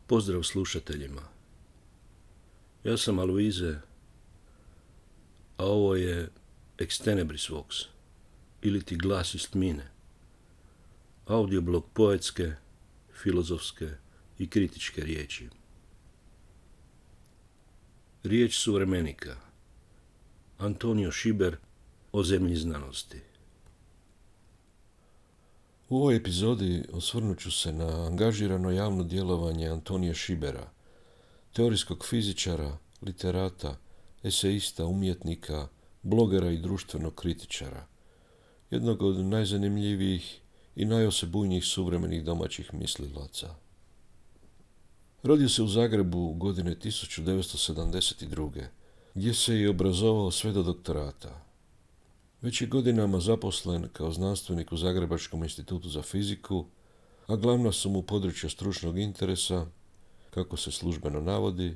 Pozdrav slušateljima. Ja sam Alvize, a ovo je Extenebris Vox, ili ti glas iz tmine. Audioblog poetske, filozofske i kritičke riječi. Riječ suvremenika. Antonio Šiber o zemlji znanosti. U ovoj epizodi osvrnut ću se na angažirano javno djelovanje Antonija Šibera, teorijskog fizičara, literata, eseista, umjetnika, blogera i društvenog kritičara, jednog od najzanimljivijih i najosebujnijih suvremenih domaćih mislilaca. Rodio se u Zagrebu godine 1972. gdje se i obrazovao sve do doktorata. Već je godinama zaposlen kao znanstvenik u Zagrebačkom institutu za fiziku, a glavna su mu područja stručnog interesa, kako se službeno navodi,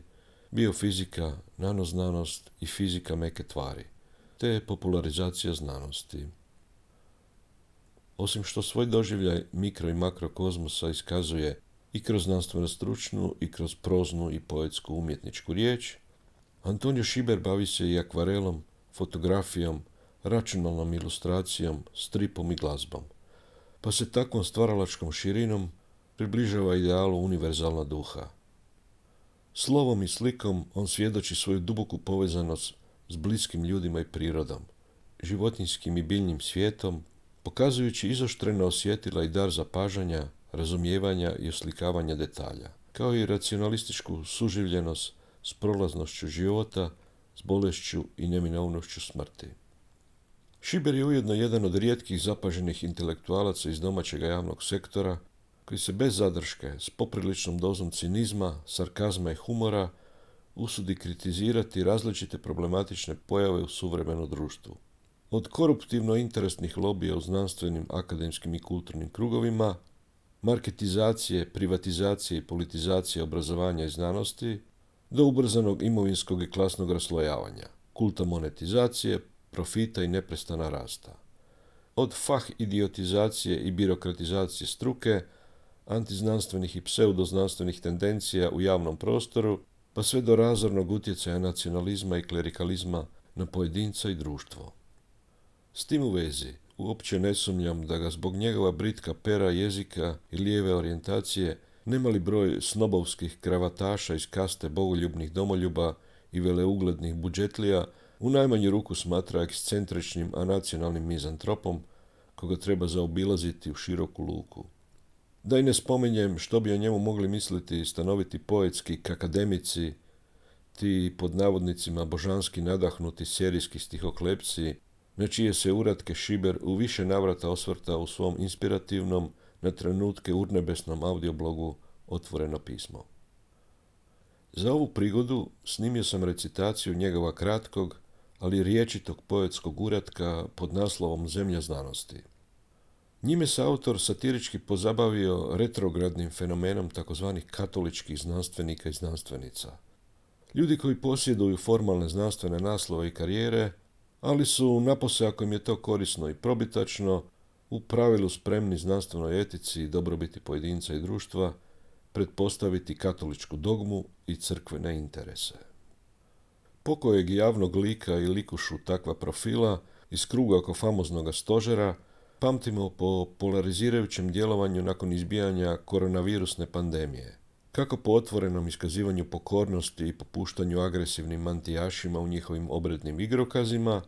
biofizika, nanoznanost i fizika meke tvari, te popularizacija znanosti. Osim što svoj doživljaj mikro i makrokozmosa iskazuje i kroz znanstveno-stručnu i kroz proznu i poetsku umjetničku riječ, Antonio Šiber bavi se i akvarelom, fotografijom, računalnom ilustracijom, stripom i glazbom, pa se takvom stvaralačkom širinom približava idealu univerzalna duha. Slovom i slikom on svjedoči svoju duboku povezanost s bliskim ljudima i prirodom, životinjskim i biljnim svijetom, pokazujući izoštreno osjetila i dar zapažanja, razumijevanja i oslikavanja detalja, kao i racionalističku suživljenost s prolaznošću života, s bolešću i neminovnošću smrti. Šiber je ujedno jedan od rijetkih zapaženih intelektualaca iz domaćeg javnog sektora koji se bez zadrške, s popriličnom dozom cinizma, sarkazma i humora usudi kritizirati različite problematične pojave u suvremenom društvu. Od koruptivno interesnih lobija u znanstvenim, akademskim i kulturnim krugovima, marketizacije, privatizacije i politizacije obrazovanja i znanosti, do ubrzanog imovinskog i klasnog raslojavanja, kulta monetizacije, profita i neprestana rasta. Od idiotizacije i birokratizacije struke, antiznanstvenih i pseudoznanstvenih tendencija u javnom prostoru, pa sve do razornog utjecaja nacionalizma i klerikalizma na pojedinca i društvo. S tim u vezi, uopće ne sumnjam da ga zbog njegova britka pera jezika i lijeve orijentacije nemali broj snobovskih kravataša iz kaste bogoljubnih domoljuba i veleuglednih budžetlija u najmanju ruku smatra ekscentričnim, a nacionalnim mizantropom, koga treba zaobilaziti u široku luku. Da i ne spominjem što bi o njemu mogli misliti stanoviti poetski akademici, ti pod navodnicima božanski nadahnuti serijski stihoklepsi, na čije se uratke Šiber u više navrata osvrta u svom inspirativnom, na trenutke urnebesnom audioblogu Otvoreno pismo. Za ovu prigodu snimio sam recitaciju njegova kratkog, ali riječitog poetskog uratka pod naslovom Zemlja znanosti. Njime se autor satirički pozabavio retrogradnim fenomenom tzv. Katoličkih znanstvenika i znanstvenica. Ljudi koji posjeduju formalne znanstvene naslove i karijere, ali su, napose ako im je to korisno i probitačno, u pravilu spremni znanstvenoj etici i dobrobiti pojedinca i društva pretpostaviti katoličku dogmu i crkvene interese. Pokojeg javnog lika i likušu takva profila iz kruga oko famoznoga stožera pamtimo po polarizirajućem djelovanju nakon izbijanja koronavirusne pandemije, kako po otvorenom iskazivanju pokornosti i popuštanju agresivnim antijašima u njihovim obrednim igrokazima,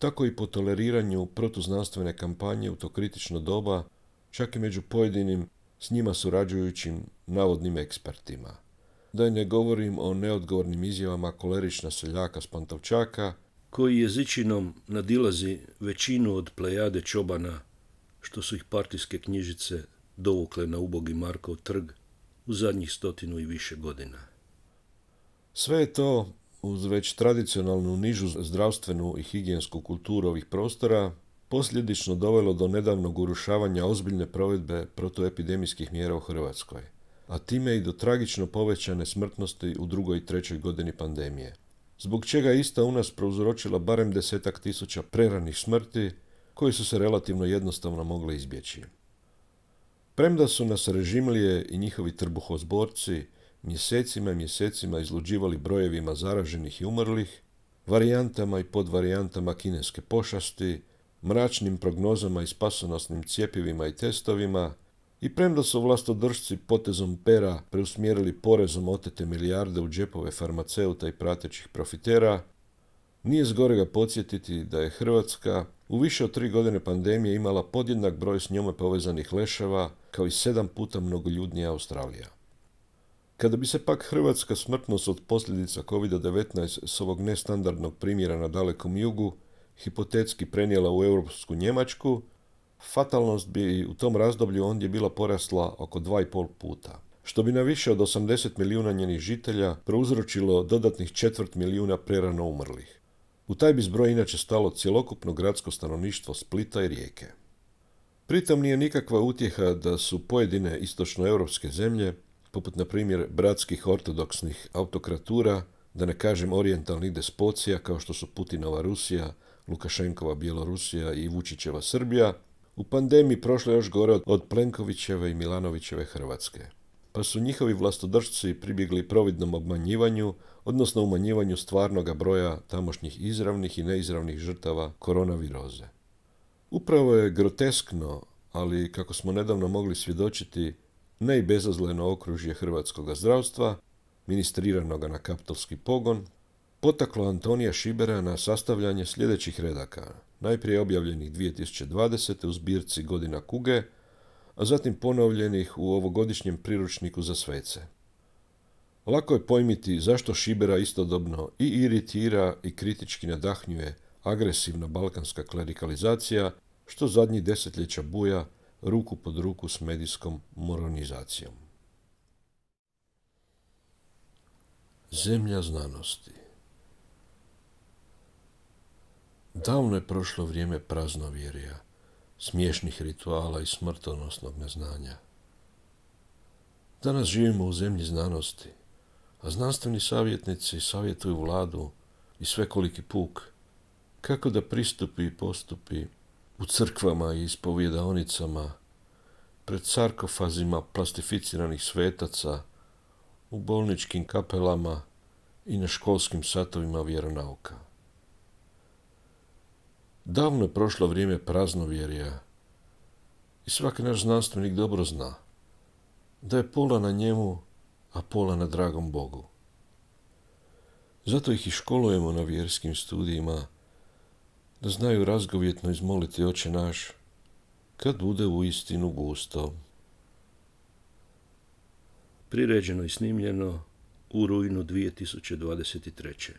tako i po toleriranju protuznanstvene kampanje u to kritično doba, čak i među pojedinim s njima surađujućim navodnim ekspertima. Da i ne govorim o neodgovornim izjavama kolerična seljaka s Pantovčaka, koji jezičinom nadilazi većinu od plejade čobana što su ih partijske knjižice dovukle na ubogi Markov trg u zadnjih 100 i više godina. Sve je to, uz već tradicionalnu nižu zdravstvenu i higijensku kulturu ovih prostora, posljedično dovelo do nedavnog urušavanja ozbiljne provedbe protuepidemijskih mjera u Hrvatskoj, a time i do tragično povećane smrtnosti u 2. i 3. godini pandemije, zbog čega je ista u nas prouzročila barem 10.000 preranih smrti, koji su se relativno jednostavno mogle izbjeći. Premda su nas režimlije i njihovi trbuhozborci mjesecima i mjesecima izluđivali brojevima zaraženih i umrlih, varijantama i podvarijantama kineske pošasti, mračnim prognozama i spasonosnim cjepivima i testovima, i premda su vlastodržci potezom pera preusmjerili porezom otete milijarde u džepove farmaceuta i pratećih profitera, nije zgorega podsjetiti da je Hrvatska u više od 3 godine pandemije imala podjednak broj s njome povezanih leševa kao i 7 puta mnogoljudnija Australija. Kada bi se pak hrvatska smrtnost od posljedica COVID-19 s ovog nestandardnog primjera na dalekom jugu hipotetski prenijela u europsku Njemačku, fatalnost bi u tom razdoblju ondje bila porasla oko 2,5 puta, što bi na više od 80 milijuna njenih žitelja prouzročilo dodatnih 250 milijuna prerano umrlih. U taj bi zbroj inače stalo cjelokupno gradsko stanovništvo Splita i Rijeke. Pritom nije nikakva utjeha da su pojedine istočnoeuropske zemlje, poput na primjer bratskih ortodoksnih autokratura, da ne kažem orijentalnih despocija kao što su Putinova Rusija, Lukašenkova Bjelorusija i Vučićeva Srbija, u pandemiji prošle još gore od Plenkovićeve i Milanovićeve Hrvatske. Pa su njihovi vlastodržci pribjegli providnom obmanjivanju, odnosno umanjivanju stvarnoga broja tamošnjih izravnih i neizravnih žrtava koronaviroze. Upravo je groteskno, ali kako smo nedavno mogli svjedočiti, ne i bezazleno okružje hrvatskog zdravstva, ministriranoga na kaptolski pogon, potaklo Antonija Šibera na sastavljanje sljedećih redaka, najprije objavljenih 2020. u zbirci Godina kuge, a zatim ponovljenih u ovogodišnjem priručniku za svece. Lako je pojmiti zašto Šibera istodobno i iritira i kritički nadahnjuje agresivna balkanska klerikalizacija, što zadnjih desetljeća buja ruku pod ruku s medijskom moronizacijom. Zemlja znanosti. Davno je prošlo vrijeme praznovjerja, smiješnih rituala i smrtonosnog neznanja. Danas živimo u zemlji znanosti, a znanstveni savjetnici savjetuju vladu i svekoliki puk kako da pristupi i postupi u crkvama i ispovjedaonicama, pred sarkofazima plastificiranih svetaca, u bolničkim kapelama i na školskim satovima vjeronauka. Davno je prošlo vrijeme praznovjerja i svaki naš znanstvenik dobro zna da je pola na njemu, a pola na dragom Bogu. Zato ih i školujemo na vjerskim studijima, da znaju razgovjetno izmoliti Oče naš, kad bude u istinu gusto. Priređeno i snimljeno u rujnu 2023.